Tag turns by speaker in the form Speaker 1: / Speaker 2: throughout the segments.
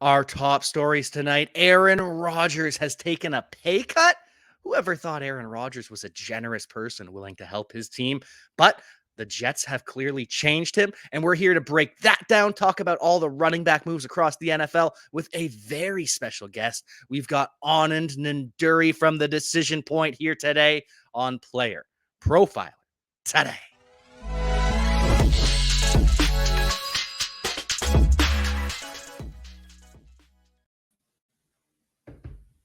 Speaker 1: Our top stories tonight: Aaron Rodgers has taken a pay cut. Whoever thought Aaron Rodgers was a generous person willing to help his team? But the Jets have clearly changed him, and we're here to break that down, talk about all the running back moves across the NFL with a very special guest. We've got Anand Nanduri from the Decision Point here today on Player Profiler today.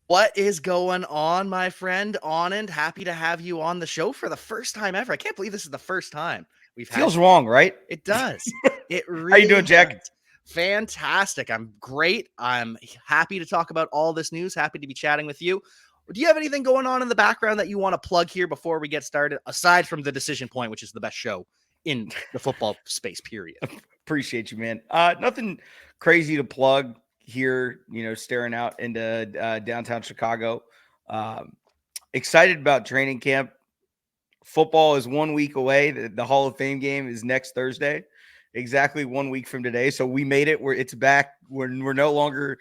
Speaker 1: What is going on, my friend Anand? Happy to have you on the show for the first time ever. I can't believe this is the first time we've had.
Speaker 2: Feels wrong, right?
Speaker 1: It does. It really
Speaker 2: How you doing, Jack?
Speaker 1: does. Fantastic. I'm great. I'm happy to talk about all this news. Happy to be chatting with you. Do you have anything going on in the background that you want to plug here before we get started, aside from the Decision Point, which is the best show in the football space, period?
Speaker 2: Appreciate you, man. Nothing crazy to plug here, staring out into downtown Chicago. Excited about training camp. Football is 1 week away. The Hall of Fame game is next Thursday, exactly 1 week from today. So we made it. It's back. We're no longer,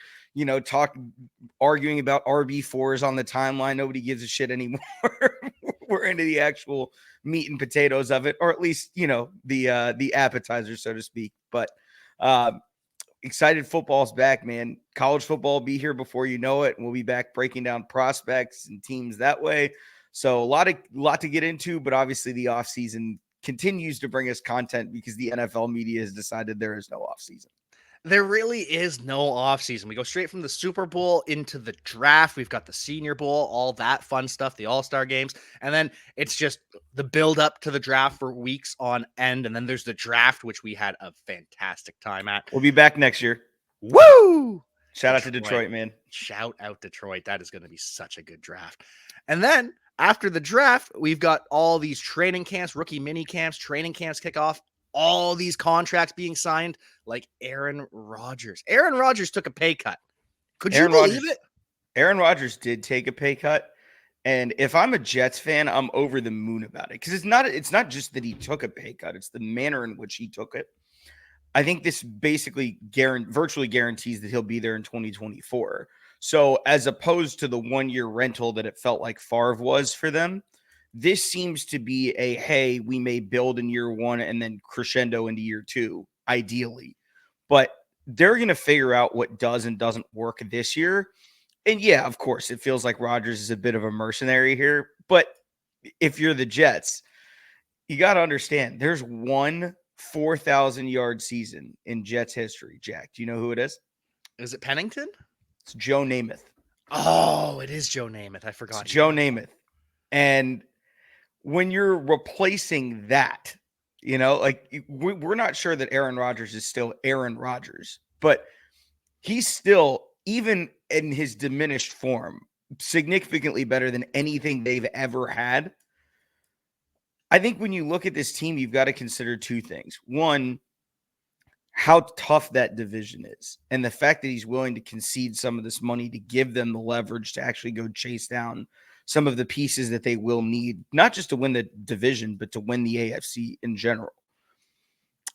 Speaker 2: arguing about RB4s on the timeline. Nobody gives a shit anymore. We're into the actual meat and potatoes of it, or at least, the appetizer, so to speak. But excited football's back, man. College football will be here before you know it. And we'll be back breaking down prospects and teams that way. So a lot to get into, but obviously the offseason continues to bring us content because the NFL media has decided there is no offseason.
Speaker 1: There really is no offseason. We go straight from the Super Bowl into the draft. We've got the Senior Bowl, all that fun stuff, the All-Star games. And then it's just the build up to the draft for weeks on end. And then there's the draft, which we had a fantastic time at.
Speaker 2: We'll be back next year.
Speaker 1: Woo!
Speaker 2: Shout out to Detroit, man.
Speaker 1: Shout out Detroit. That is going to be such a good draft. And then after the draft, we've got all these training camps, rookie mini camps, training camps kick off. All these contracts being signed, like Aaron Rodgers. Aaron Rodgers took a pay cut. Could you believe it?
Speaker 2: Aaron Rodgers did take a pay cut. And if I'm a Jets fan, I'm over the moon about it. Because it's not just that he took a pay cut. It's the manner in which he took it. I think this basically virtually guarantees that he'll be there in 2024. So as opposed to the 1 year rental that it felt like Favre was for them, this seems to be hey, we may build in year one and then crescendo into year two, ideally. But they're going to figure out what does and doesn't work this year. And yeah, of course, it feels like Rodgers is a bit of a mercenary here. But if you're the Jets, you got to understand there's one 4,000-yard season in Jets history. Jack, do you know who it is?
Speaker 1: Is it Pennington?
Speaker 2: It's Joe Namath.
Speaker 1: Oh, it is Joe Namath. I forgot.
Speaker 2: It's Joe Namath. And when you're replacing that, we're not sure that Aaron Rodgers is still Aaron Rodgers, but he's still, even in his diminished form, significantly better than anything they've ever had. I think when you look at this team, you've got to consider two things. One, how tough that division is, and the fact that he's willing to concede some of this money to give them the leverage to actually go chase down some of the pieces that they will need, not just to win the division, but to win the AFC in general.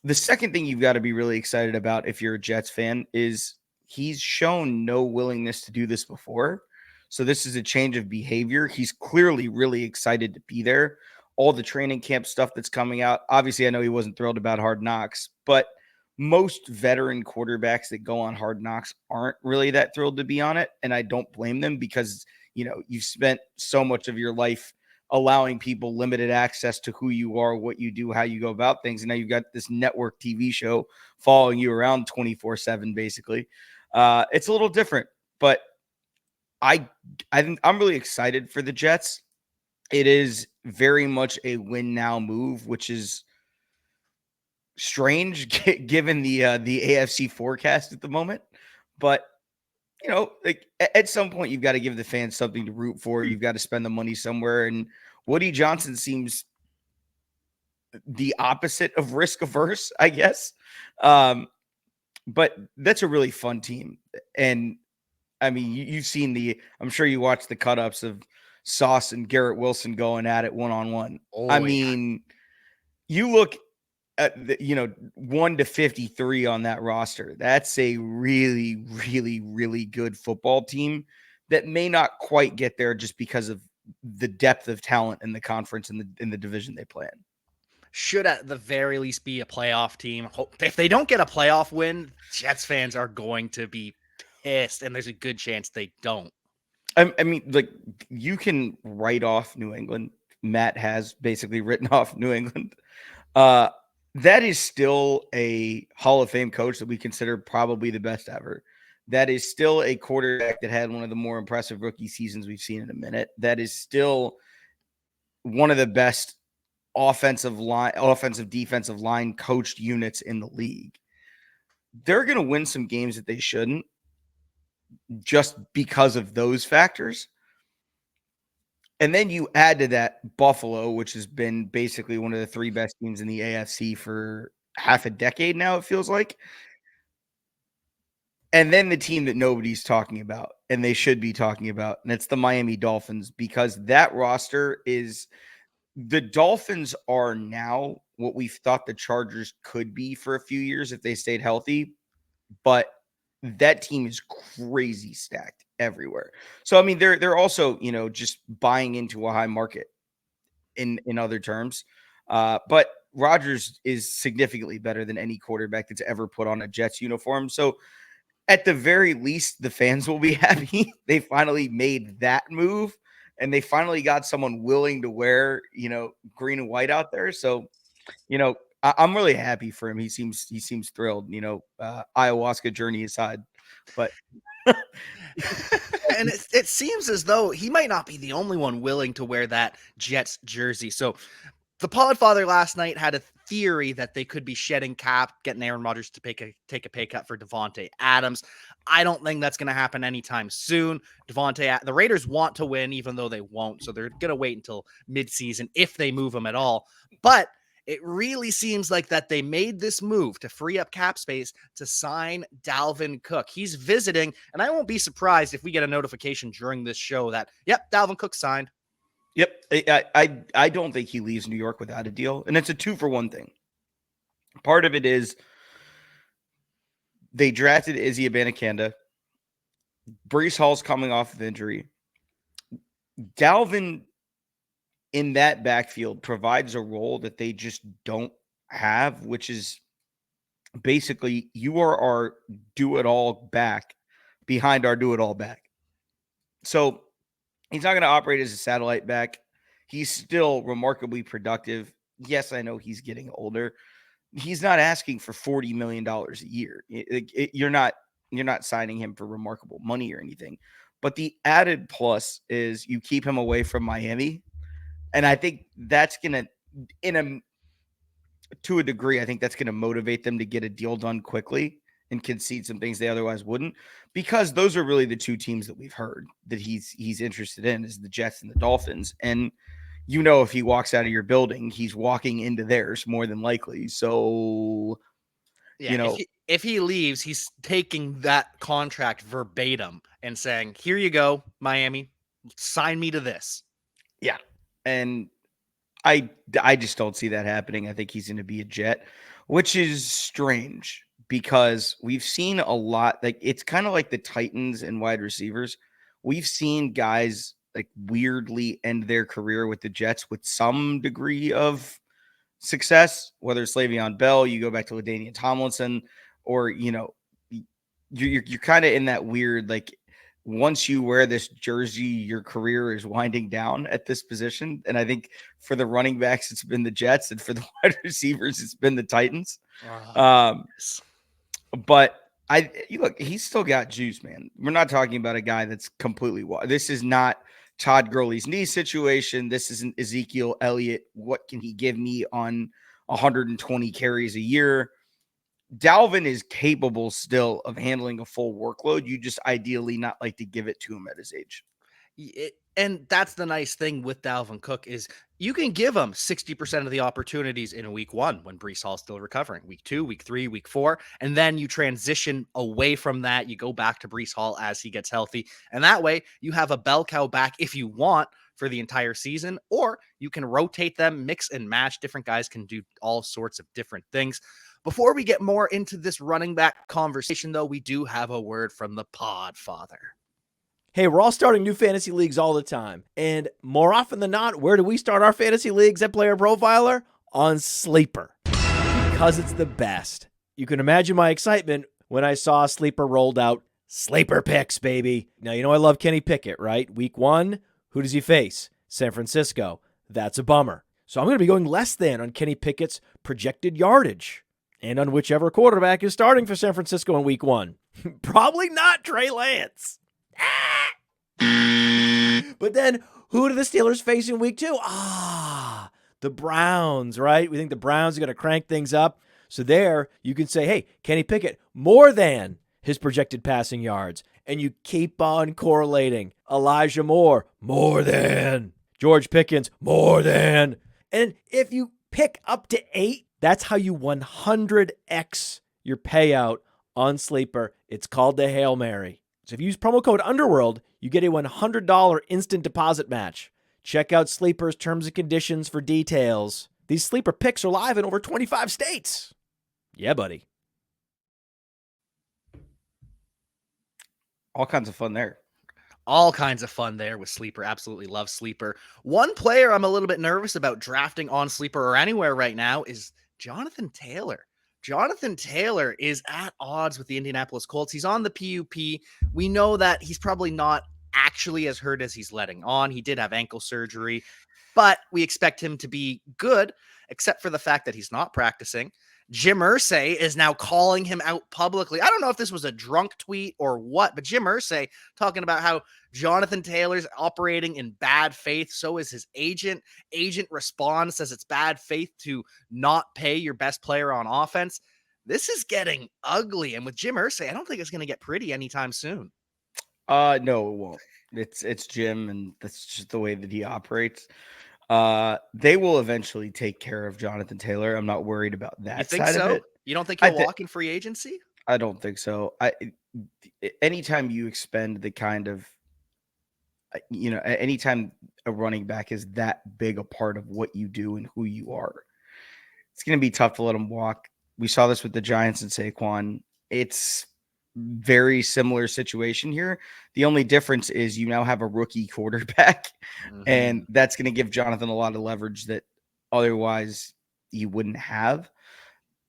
Speaker 2: The second thing you've got to be really excited about if you're a Jets fan is he's shown no willingness to do this before. So this is a change of behavior. He's clearly really excited to be there. All the training camp stuff that's coming out. Obviously, I know he wasn't thrilled about Hard Knocks, but most veteran quarterbacks that go on Hard Knocks aren't really that thrilled to be on it. And I don't blame them because you've spent so much of your life allowing people limited access to who you are, what you do, how you go about things. And now you've got this network TV show following you around 24/7, basically. It's a little different, but I think I'm really excited for the Jets. It is very much a win now move, which is strange given the AFC forecast at the moment. But at some point, you've got to give the fans something to root for. You've got to spend the money somewhere. And Woody Johnson seems the opposite of risk averse, I guess. But that's a really fun team. And I mean, you've seen I'm sure you watched the cut-ups of Sauce and Garrett Wilson going at it one-on-one. You look you know, 1 to 53 on that roster. That's a really, really, really good football team that may not quite get there just because of the depth of talent in the conference and in the division they play in.
Speaker 1: Should at the very least be a playoff team. If they don't get a playoff win, Jets fans are going to be pissed, and there's a good chance they don't.
Speaker 2: I mean, like, you can write off New England. Matt has basically written off New England. That is still a Hall of Fame coach that we consider probably the best ever. That is still a quarterback that had one of the more impressive rookie seasons we've seen in a minute. That is still one of the best offensive, defensive line coached units in the league. They're going to win some games that they shouldn't just because of those factors. And then you add to that Buffalo, which has been basically one of the 3 best teams in the AFC for half a decade now, it feels like. And then the team that nobody's talking about, and they should be talking about, and it's the Miami Dolphins, because that roster is – the Dolphins are now what we thought the Chargers could be for a few years if they stayed healthy. But that team is crazy stacked everywhere. So, I mean, they're also, you know, just buying into a high market in other terms. But Rodgers is significantly better than any quarterback that's ever put on a Jets uniform. So at the very least, the fans will be happy. They finally made that move, and they finally got someone willing to wear, you know, green and white out there. So, you know, I'm really happy for him. He seems thrilled, you know, ayahuasca journey aside, but
Speaker 1: And it seems as though he might not be the only one willing to wear that Jets jersey. So the Podfather last night had a theory that they could be shedding cap, getting Aaron Rodgers to take a pay cut for Devontae Adams. I don't think that's going to happen anytime soon. The Raiders want to win, even though they won't. So they're going to wait until midseason if they move him at all. But it really seems like that they made this move to free up cap space to sign Dalvin Cook. He's visiting, and I won't be surprised if we get a notification during this show that, yep, Dalvin Cook signed.
Speaker 2: Yep. I don't think he leaves New York without a deal. And it's a 2-for-1 thing. Part of it is they drafted Izzy Abanikanda. Breece Hall's coming off of injury. Dalvin in that backfield provides a role that they just don't have, which is basically you are our do-it-all back behind our do-it-all back. So he's not going to operate as a satellite back. He's still remarkably productive. Yes, I know he's getting older. He's not asking for $40 million a year. You're not signing him for remarkable money or anything. But the added plus is you keep him away from Miami. And I think that's going to, to a degree, I think that's going to motivate them to get a deal done quickly and concede some things they otherwise wouldn't, because those are really the 2 teams that we've heard that he's interested in, is the Jets and the Dolphins. And you know, if he walks out of your building, he's walking into theirs more than likely. So,
Speaker 1: yeah,
Speaker 2: you know,
Speaker 1: if he leaves, he's taking that contract verbatim and saying, "Here you go, Miami, sign me to this."
Speaker 2: Yeah, and I just don't see that happening. I think he's going to be a Jet, which is strange because we've seen a lot. Like, it's kind of like the Titans and wide receivers. We've seen guys like weirdly end their career with the Jets with some degree of success, whether it's LeVeon Bell, you go back to LaDainian Tomlinson, or, you know, you're kind of in that weird, like, once you wear this jersey, your career is winding down at this position. And I think for the running backs, it's been the Jets, and for the wide receivers, it's been the Titans. But look, he's still got juice, man. We're not talking about a guy that's completely this is not Todd Gurley's knee situation. This isn't Ezekiel Elliott. What can he give me on 120 carries a year? Dalvin is capable still of handling a full workload. You just ideally not like to give it to him at his age.
Speaker 1: And that's the nice thing with Dalvin Cook is you can give him 60% of the opportunities in week 1 when Breece Hall's still recovering, week 2, week 3, week 4, and then you transition away from that. You go back to Breece Hall as he gets healthy. And that way you have a bell cow back if you want for the entire season, or you can rotate them, mix and match. Different guys can do all sorts of different things. Before we get more into this running back conversation, though, we do have a word from the Podfather.
Speaker 3: Hey, we're all starting new fantasy leagues all the time. And more often than not, where do we start our fantasy leagues at Player Profiler? On Sleeper. Because it's the best. You can imagine my excitement when I saw Sleeper rolled out. Sleeper picks, baby. Now, you know I love Kenny Pickett, right? Week 1, who does he face? San Francisco. That's a bummer. So I'm going to be going less than on Kenny Pickett's projected yardage. And on whichever quarterback is starting for San Francisco in week 1. Probably not Trey Lance. But then, who do the Steelers face in week 2? The Browns, right? We think the Browns are going to crank things up. So there, you can say, hey, Kenny Pickett, more than his projected passing yards. And you keep on correlating. Elijah Moore, more than. George Pickens, more than. And if you pick up to 8, that's how you 100x your payout on Sleeper. It's called the Hail Mary. So if you use promo code Underworld, you get a $100 instant deposit match. Check out Sleeper's terms and conditions for details. These Sleeper picks are live in over 25 states. Yeah, buddy.
Speaker 2: All kinds of fun there.
Speaker 1: All kinds of fun there with Sleeper. Absolutely love Sleeper. One player I'm a little bit nervous about drafting on Sleeper or anywhere right now is Jonathan Taylor. Jonathan Taylor is at odds with the Indianapolis Colts. He's on the PUP. We know that he's probably not actually as hurt as he's letting on. He did have ankle surgery, but we expect him to be good, except for the fact that he's not practicing. Jim Irsay is now calling him out publicly. I don't know if this was a drunk tweet or what, but Jim Irsay talking about how Jonathan Taylor's operating in bad faith. So is his agent. Agent responds, says it's bad faith to not pay your best player on offense. This is getting ugly. And with Jim Irsay, I don't think it's going to get pretty anytime soon.
Speaker 2: No, it won't. It's Jim, and that's just the way that he operates. They will eventually take care of Jonathan Taylor. I'm not worried about that side of it.
Speaker 1: You don't think he'll walk in free agency?
Speaker 2: I don't think so. Anytime you expend the kind of, anytime a running back is that big a part of what you do and who you are, it's going to be tough to let him walk. We saw this with the Giants and Saquon. It's very similar situation here. The only difference is you now have a rookie quarterback, and that's going to give Jonathan a lot of leverage that otherwise you wouldn't have.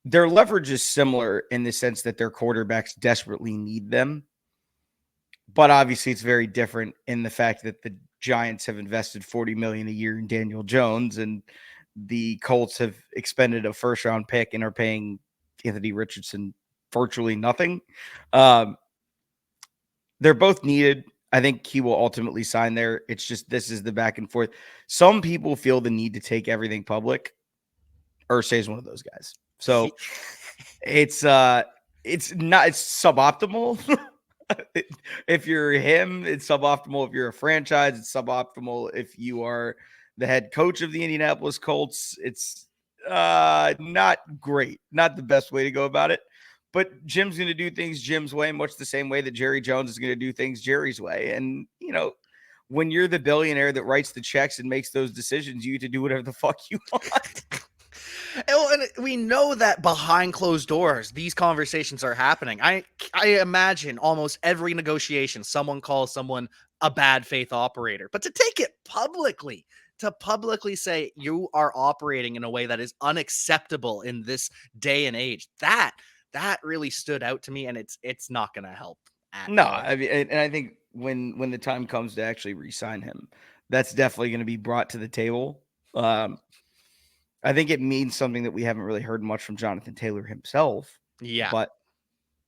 Speaker 2: Their leverage is similar in the sense that their quarterbacks desperately need them. But obviously it's very different in the fact that the Giants have invested $40 million a year in Daniel Jones, and the Colts have expended a first-round pick and are paying Anthony Richardson virtually nothing. They're both needed. I think he will ultimately sign there. It's just this is the back and forth. Some people feel the need to take everything public. Irsay is one of those guys. So it's suboptimal. If you're him, it's suboptimal. If you're a franchise, it's suboptimal. If you are the head coach of the Indianapolis Colts, it's not great. Not the best way to go about it. But Jim's going to do things Jim's way, much the same way that Jerry Jones is going to do things Jerry's way. And, when you're the billionaire that writes the checks and makes those decisions, you get to do whatever the fuck you want.
Speaker 1: And we know that behind closed doors, these conversations are happening. I imagine almost every negotiation, someone calls someone a bad faith operator. But to take it publicly, to publicly say you are operating in a way that is unacceptable in this day and age, that really stood out to me, and it's not going to help at all.
Speaker 2: I mean, and I think when the time comes to actually re-sign him, that's definitely going to be brought to the table. I think it means something that we haven't really heard much from Jonathan Taylor himself.
Speaker 1: Yeah.
Speaker 2: But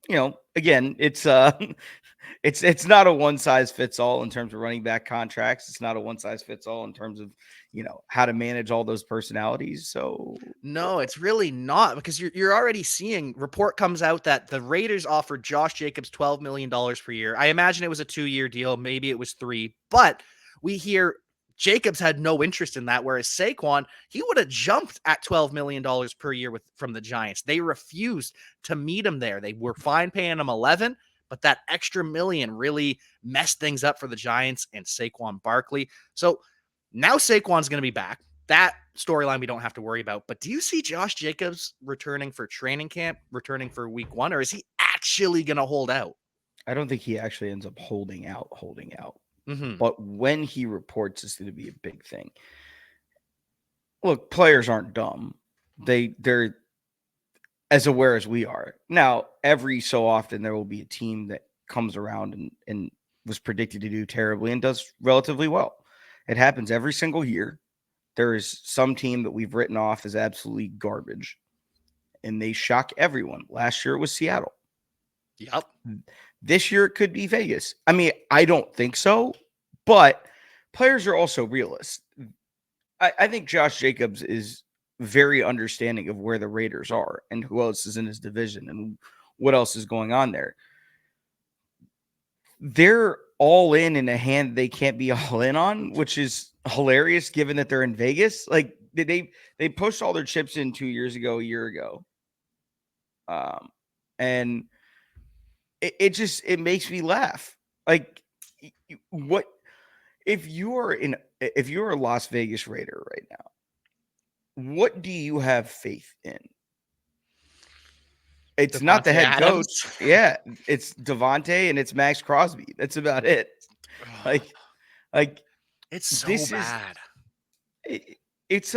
Speaker 2: again, it's not a one size fits all in terms of running back contracts. It's not a one size fits all in terms of, how to manage all those personalities. So
Speaker 1: No, it's really not, because you're already seeing report comes out that the Raiders offered Josh Jacobs $12 million per year. I imagine it was a 2-year deal. Maybe it was 3, but we hear Jacobs had no interest in that. Whereas Saquon, he would have jumped at $12 million per year from the Giants. They refused to meet him there. They were fine paying him 11, but that extra million really messed things up for the Giants and Saquon Barkley. So now Saquon's going to be back. That storyline we don't have to worry about. But do you see Josh Jacobs returning for training camp, returning for week 1, or is he actually going to hold out?
Speaker 2: I don't think he actually ends up holding out.
Speaker 1: Mm-hmm.
Speaker 2: But when he reports, it's going to be a big thing. Look, players aren't dumb. They're as aware as we are. Now, every so often there will be a team that comes around and was predicted to do terribly and does relatively well. It happens every single year. There is some team that we've written off as absolutely garbage, and they shock everyone. Last year it was Seattle.
Speaker 1: Yep.
Speaker 2: This year it could be Vegas. I mean, I don't think so, but players are also realists. I think Josh Jacobs is very understanding of where the Raiders are and who else is in his division and what else is going on there. They're all in a hand they can't be all in on, which is hilarious given that they're in Vegas. Like they pushed all their chips in 2 years ago, a year ago. And it makes me laugh. Like, what if you're a Las Vegas Raider right now, what do you have faith in? It's not the
Speaker 1: Devontae
Speaker 2: head
Speaker 1: Adams.
Speaker 2: coach. Yeah, it's Devontae and it's Max Crosby. That's about it. Like
Speaker 1: It's so
Speaker 2: this
Speaker 1: bad.
Speaker 2: It's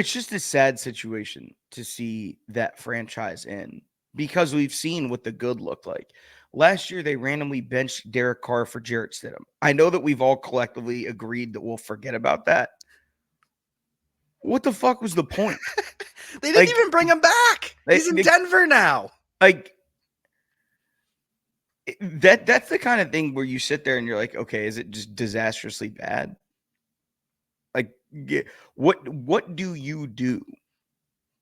Speaker 2: just a sad situation to see that franchise in, because we've seen what the good looked like. Last year, they randomly benched Derek Carr for Jarrett Stidham. I know that we've all collectively agreed that we'll forget about that. What the fuck was the point?
Speaker 1: They didn't even bring him back. He's in Denver now.
Speaker 2: Like, that's the kind of thing where you sit there and you're like, okay, is it just disastrously bad? Like, what do you do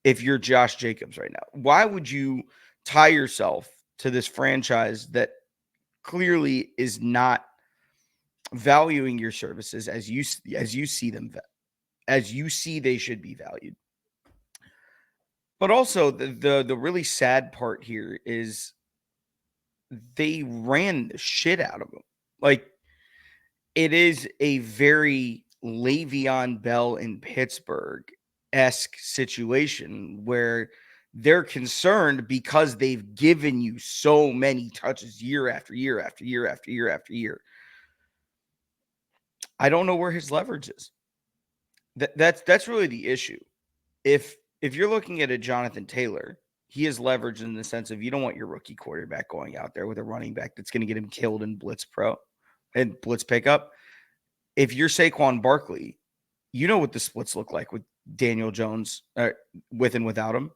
Speaker 2: if you're Josh Jacobs right now? Why would you tie yourself to this franchise that clearly is not valuing your services as you see them, as you see they should be valued? But also the really sad part here is they ran the shit out of him. Like, it is a very LeVeon Bell in Pittsburgh-esque situation where they're concerned because they've given you so many touches year after year after year after year after year. I don't know where his leverage is. That's really the issue. If you're looking at a Jonathan Taylor, he is leveraged in the sense of you don't want your rookie quarterback going out there with a running back that's going to get him killed in blitz pickup. If you're Saquon Barkley, you know what the splits look like with Daniel Jones, with and without him.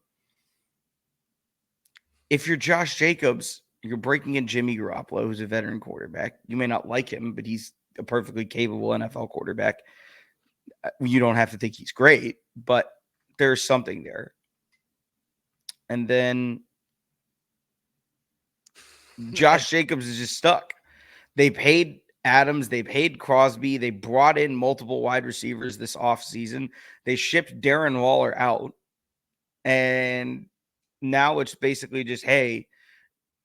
Speaker 2: If you're Josh Jacobs, you're breaking in Jimmy Garoppolo, who's a veteran quarterback. You may not like him, but he's a perfectly capable NFL quarterback. You don't have to think he's great, but there's something there. And then Josh Jacobs is just stuck. They paid Adams, they paid Crosby, they brought in multiple wide receivers this offseason. They shipped Darren Waller out. And now it's basically just, hey,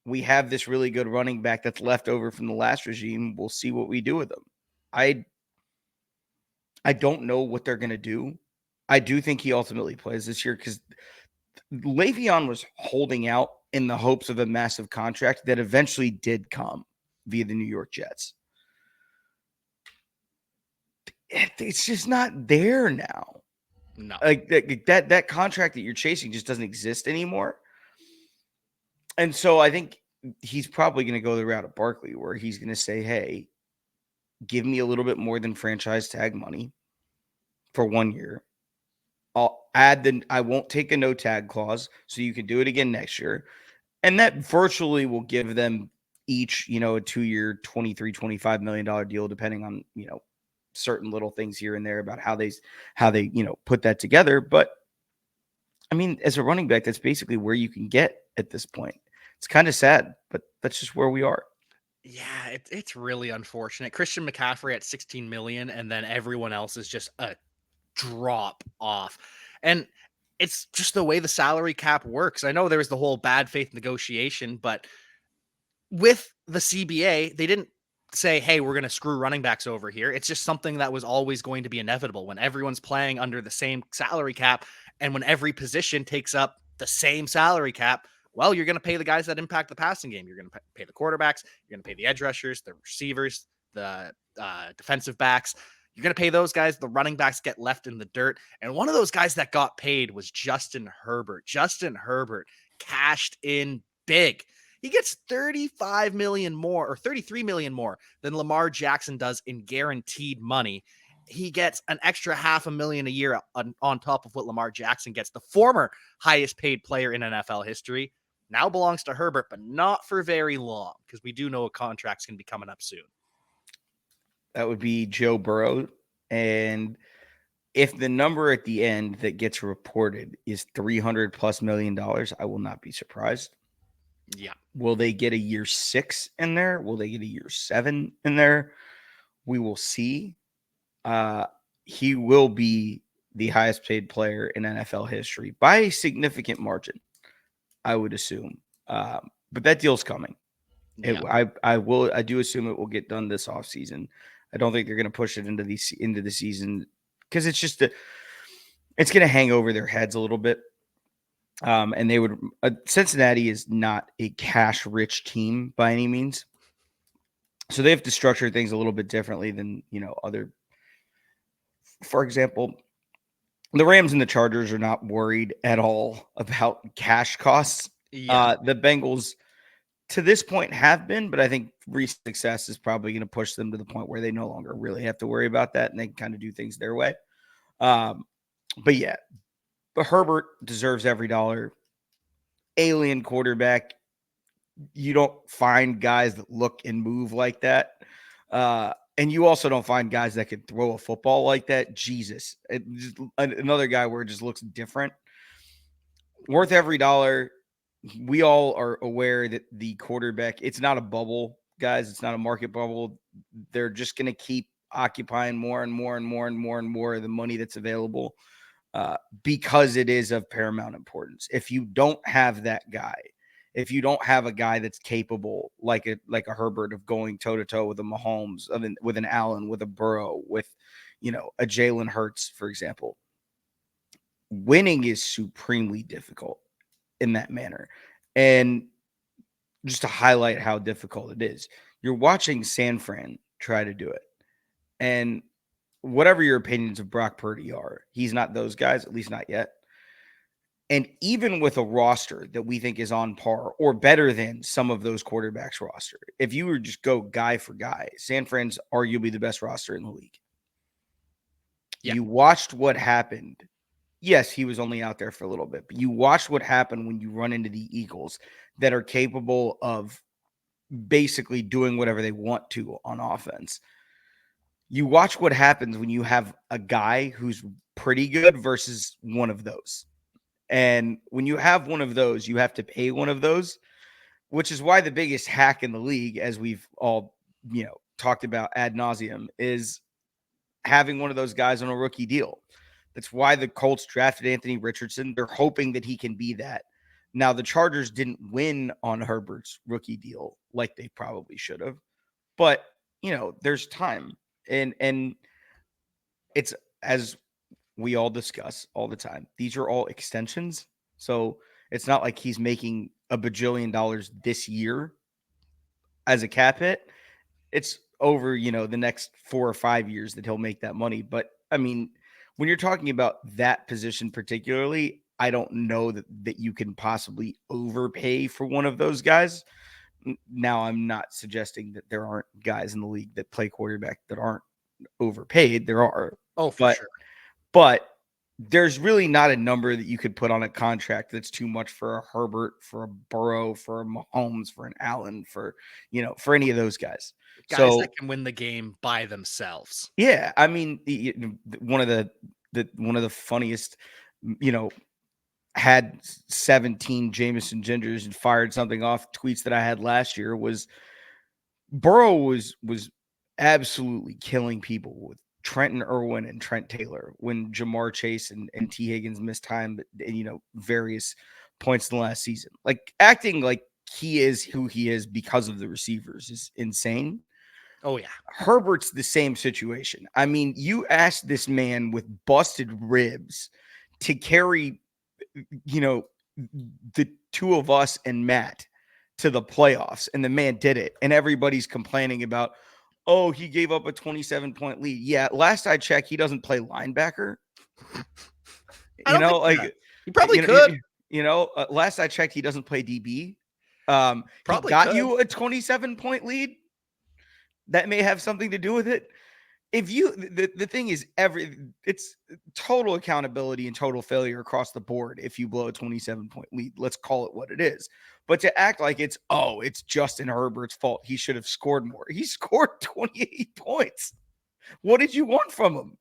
Speaker 2: we have this really good running back that's left over from the last regime. We'll see what we do with them. I don't know what they're going to do. I do think he ultimately plays this year because Le'Veon was holding out in the hopes of a massive contract that eventually did come via the New York Jets. It's just not there now.
Speaker 1: No.
Speaker 2: Like that contract that you're chasing just doesn't exist anymore. And so I think he's probably going to go the route of Barkley, where he's going to say, hey, give me a little bit more than franchise tag money for 1 year. I'll add I won't take a no tag clause, so you can do it again next year. And that virtually will give them each, a 2-year, $23-25 million deal, depending on, certain little things here and there about how they, put that together. But I mean, as a running back, that's basically where you can get at this point. It's kind of sad, but that's just where we are.
Speaker 1: Yeah, it's really unfortunate. Christian McCaffrey at 16 million, and then everyone else is just a drop off. And it's just the way the salary cap works. I know there was the whole bad faith negotiation, but with the CBA, they didn't say, hey, we're going to screw running backs over here. It's just something that was always going to be inevitable when everyone's playing under the same salary cap and when every position takes up the same salary cap. Well, you're going to pay the guys that impact the passing game. You're going to pay the quarterbacks. You're going to pay the edge rushers, the receivers, the defensive backs. You're going to pay those guys. The running backs get left in the dirt. And one of those guys that got paid was Justin Herbert. Justin Herbert cashed in big. He gets 35 million more or 33 million more than Lamar Jackson does in guaranteed money. He gets an extra $500,000 a year on top of what Lamar Jackson gets. The former highest paid player in NFL history now belongs to Herbert, but not for very long, because we do know contracts can be coming up soon.
Speaker 2: That would be Joe Burrow. And if the number at the end that gets reported is $300+ million, I will not be surprised.
Speaker 1: Yeah.
Speaker 2: Will they get a year 6 in there? Will they get a year 7 in there? We will see. He will be the highest paid player in NFL history by a significant margin, I would assume. But that deal's coming.
Speaker 1: Yeah.
Speaker 2: I do assume it will get done this offseason. I don't think they're going to push it into the season because it's just it's going to hang over their heads a little bit. And they would Cincinnati is not a cash rich team by any means. So they have to structure things a little bit differently than, other. For example, the Rams and the Chargers are not worried at all about cash costs.
Speaker 1: Yeah.
Speaker 2: The Bengals to this point have been, but I think recent success is probably going to push them to the point where they no longer really have to worry about that and they can kind of do things their way. But yeah, but Herbert deserves every dollar. Alien quarterback. You don't find guys that look and move like that. And you also don't find guys that could throw a football like that. Jesus. Another guy where it just looks different. Worth every dollar. We all are aware that the quarterback, it's not a bubble, guys. It's not a market bubble. They're just going to keep occupying more and more and more and more and more of the money that's available because it is of paramount importance. If you don't have that guy, if you don't have a guy that's capable like a Herbert of going toe-to-toe with a Mahomes, with an Allen, with a Burrow, with, a Jalen Hurts, for example, winning is supremely difficult in that manner. And just to highlight how difficult it is, you're watching San Fran try to do it. And whatever your opinions of Brock Purdy are, he's not those guys, at least not yet. And even with a roster that we think is on par or better than some of those quarterbacks roster, if you were just go guy for guy, San Fran's arguably the best roster in the league. Yeah. You watched what happened. Yes, he was only out there for a little bit, but you watched what happened when you run into the Eagles that are capable of basically doing whatever they want to on offense. You watch what happens when you have a guy who's pretty good versus one of those. And when you have one of those, you have to pay one of those, which is why the biggest hack in the league, as we've all, talked about ad nauseum, is having one of those guys on a rookie deal. That's why the Colts drafted Anthony Richardson. They're hoping that he can be that. Now, the Chargers didn't win on Herbert's rookie deal like they probably should have. But, there's time. And it's, as we all discuss all the time, these are all extensions. So it's not like he's making $1 bajillion this year as a cap hit. It's over, the next 4 or 5 years that he'll make that money. But I mean, when you're talking about that position particularly, I don't know that you can possibly overpay for one of those guys. Now, I'm not suggesting that there aren't guys in the league that play quarterback that aren't overpaid. There are.
Speaker 1: Oh, for sure.
Speaker 2: But there's really not a number that you could put on a contract that's too much for a Herbert, for a Burrow, for a Mahomes, for an Allen, for for any of those guys.
Speaker 1: Guys
Speaker 2: So
Speaker 1: that can win the game by themselves.
Speaker 2: yeah, I mean, one of the funniest, had 17 Jameson Gingers and fired something off tweets that I had last year was Burrow was absolutely killing people with Trenton Irwin and Trent Taylor when Jamar Chase and T. Higgins missed time at various points in the last season. Like acting like he is who he is because of the receivers is insane.
Speaker 1: Oh, yeah.
Speaker 2: Herbert's the same situation. I mean, you asked this man with busted ribs to carry, the two of us and Matt to the playoffs, and the man did it. And everybody's complaining about, oh, he gave up a 27-point lead. Yeah, last I checked, he doesn't play linebacker.
Speaker 1: I don't think that. He probably could.
Speaker 2: Last I checked, he doesn't play DB.
Speaker 1: Probably
Speaker 2: he got
Speaker 1: could.
Speaker 2: you a 27-point lead. That may have something to do with it. If you, the thing is, it's total accountability and total failure across the board. If you blow a 27-point lead, let's call it what it is. But to act like it's Justin Herbert's fault, he should have scored more. He scored 28 points. What did you want from him?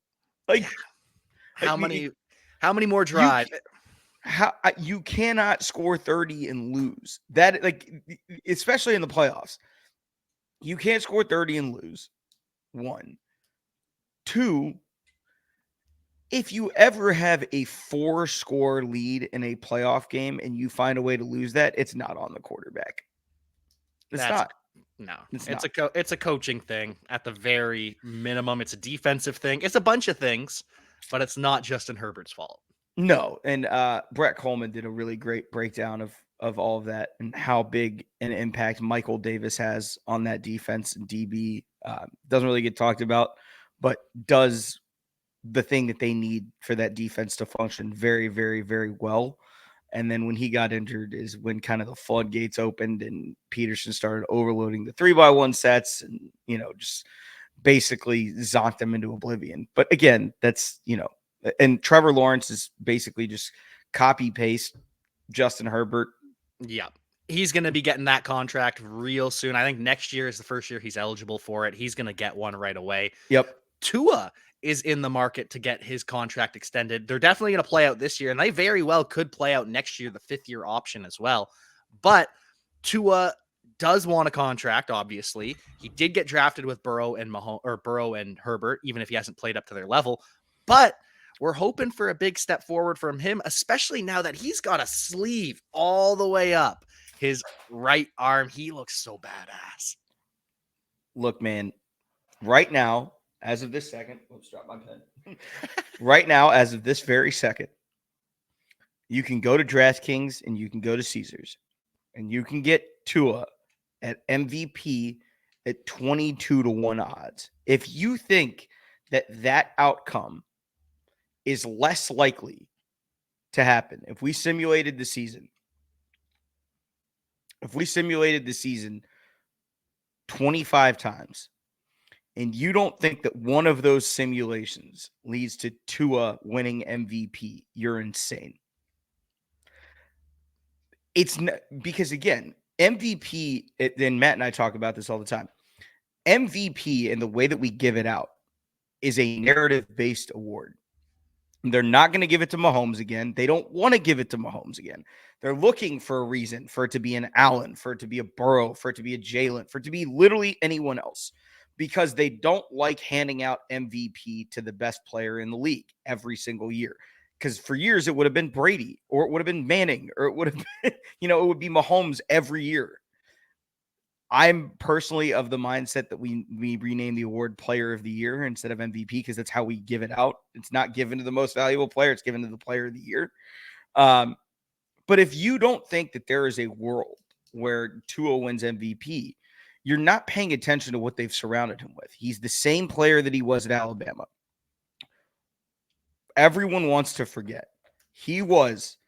Speaker 2: Like,
Speaker 1: how many more drives?
Speaker 2: You cannot score 30 and lose. That, especially in the playoffs, you can't score 30 and lose. 1. 2, if you ever have a 4-score lead in a playoff game and you find a way to lose that, it's not on the quarterback.
Speaker 1: It's a coaching thing at the very minimum. It's a defensive thing. It's a bunch of things, but it's not Justin Herbert's fault.
Speaker 2: No, and Brett Coleman did a really great breakdown of all of that and how big an impact Michael Davis has on that defense and DB. Doesn't really get talked about, but does the thing that they need for that defense to function very, very, very well. And then when he got injured is when kind of the floodgates opened and Peterson started overloading the 3x1 sets and, just basically zonked them into oblivion. But again, that's, and Trevor Lawrence is basically just copy paste Justin Herbert.
Speaker 1: Yeah. He's going to be getting that contract real soon. I think next year is the first year he's eligible for it. He's going to get one right away.
Speaker 2: Yep.
Speaker 1: Tua is in the market to get his contract extended. They're definitely going to play out this year, and they very well could play out next year, the 5th-year option as well. But Tua does want a contract, obviously. He did get drafted with Burrow and Herbert, even if he hasn't played up to their level. But we're hoping for a big step forward from him, especially now that he's got a sleeve all the way up his right arm. He looks so badass.
Speaker 2: Look, man, right now, as of this second, oops, dropped my pen. Right now, as of this very second, you can go to DraftKings and you can go to Caesars and you can get Tua at MVP at 22-1 odds. If you think that outcome is less likely to happen, if we simulated the season 25 times, and you don't think that one of those simulations leads to Tua winning MVP, you're insane. It's not, because again, MVP, then Matt and I talk about this all the time. MVP and the way that we give it out is a narrative-based award. They're not going to give it to Mahomes again. They don't want to give it to Mahomes again. They're looking for a reason for it to be an Allen, for it to be a Burrow, for it to be a Jalen, for it to be literally anyone else, because they don't like handing out MVP to the best player in the league every single year. Because for years it would have been Brady, or it would have been Manning, or it would have been, it would be Mahomes every year. I'm personally of the mindset that we rename the award Player of the Year instead of MVP, because that's how we give it out. It's not given to the most valuable player. It's given to the Player of the Year. But if you don't think that there is a world where Tua wins MVP, you're not paying attention to what they've surrounded him with. He's the same player that he was at Alabama. Everyone wants to forget. He was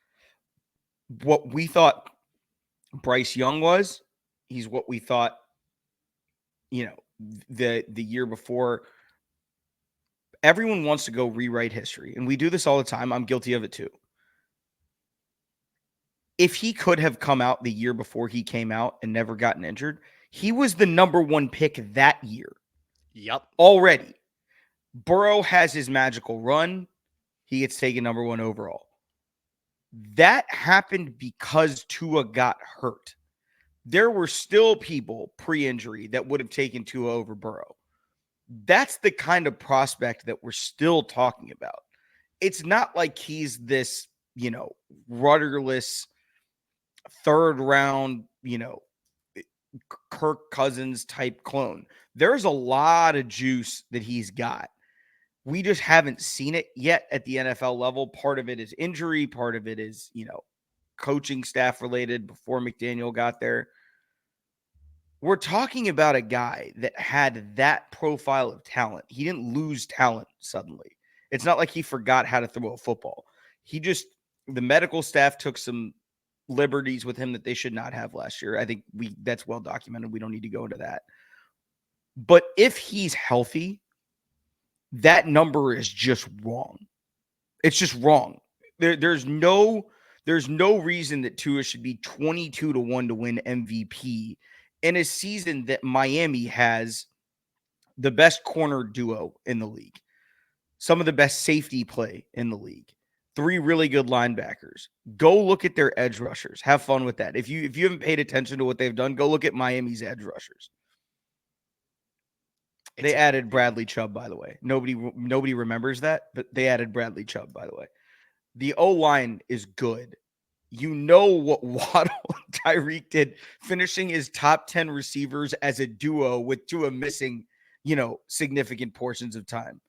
Speaker 2: what we thought Bryce Young was. He's what we thought, the year before everyone wants to go rewrite history, and we do this all the time. I'm guilty of it too. If he could have come out the year before he came out and never gotten injured, he was the number 1 pick that year.
Speaker 1: Yep.
Speaker 2: Already. Burrow has his magical run. He gets taken number 1 overall. That happened because Tua got hurt. There were still people pre-injury that would have taken Tua over Burrow. That's the kind of prospect that we're still talking about. It's not like he's this, rudderless 3rd round, Kirk Cousins type clone. There's a lot of juice that he's got. We just haven't seen it yet at the NFL level. Part of it is injury. Part of it is, coaching staff related before McDaniel got there. We're talking about a guy that had that profile of talent. He didn't lose talent suddenly. It's not like he forgot how to throw a football. The medical staff took some liberties with him that they should not have last year. I think that's well documented. We don't need to go into that. But if he's healthy, that number is just wrong. It's just wrong. There's no reason that Tua should be 22-1 to win MVP in a season that Miami has the best corner duo in the league, some of the best safety play in the league, 3 really good linebackers. Go look at their edge rushers. Have fun with that. If you haven't paid attention to what they've done, go look at Miami's edge rushers. They added Bradley Chubb, by the way. Nobody remembers that, but they added Bradley Chubb, by the way. The O-line is good. You know what Waddle and Tyreek did, finishing his top 10 receivers as a duo with Tua missing, significant portions of time.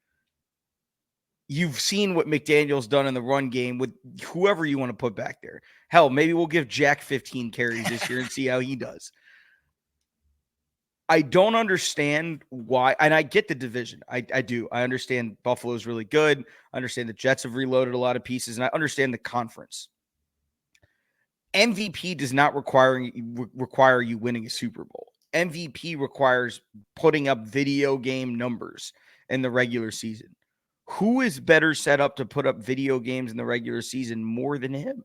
Speaker 2: You've seen what McDaniel's done in the run game with whoever you want to put back there. Hell, maybe we'll give Jack 15 carries this year and see how he does. I don't understand why, and I get the division. I do. I understand Buffalo's really good. I understand the Jets have reloaded a lot of pieces, and I understand the conference. MVP does not require you winning a Super Bowl. MVP requires putting up video game numbers in the regular season. Who is better set up to put up video games in the regular season more than him?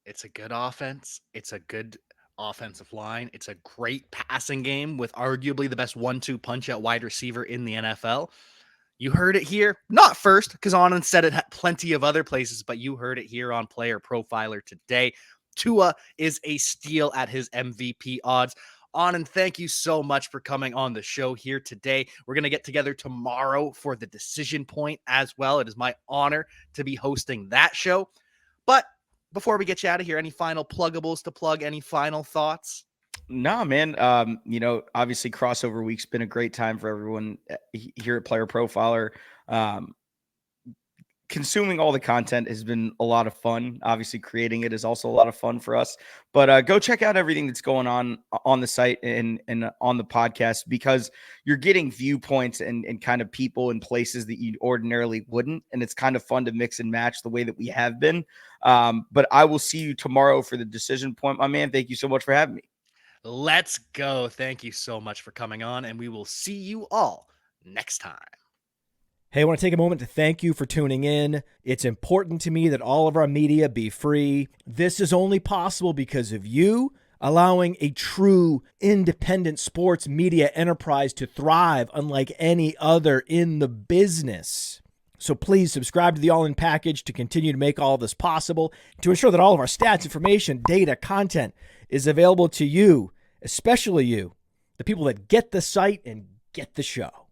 Speaker 1: It's a good offense. It's a good offensive line. It's a great passing game with arguably the best 1-2 punch at wide receiver in the NFL. You heard it here, not first, because Anand said it at plenty of other places, but you heard it here on Player Profiler today. Tua is a steal at his MVP odds. Anand, thank you so much for coming on the show here today. We're going to get together tomorrow for the decision point as well. It is my honor to be hosting that show. But before we get you out of here, any final pluggables to plug? Any final thoughts?
Speaker 2: Nah, man. Obviously crossover week's been a great time for everyone here at Player Profiler. Consuming all the content has been a lot of fun. Obviously creating it is also a lot of fun for us, but go check out everything that's going on the site and on the podcast, because you're getting viewpoints and kind of people in places that you ordinarily wouldn't. And it's kind of fun to mix and match the way that we have been. But I will see you tomorrow for the decision point, my man. Thank you so much for having me.
Speaker 1: Let's go. Thank you so much for coming on, and we will see you all next time.
Speaker 3: Hey, I want to take a moment to thank you for tuning in. It's important to me that all of our media be free. This is only possible because of you allowing a true independent sports media enterprise to thrive unlike any other in the business. So please subscribe to the All In Package to continue to make all of this possible, to ensure that all of our stats, information, data, content is available to you, especially you, the people that get the site and get the show.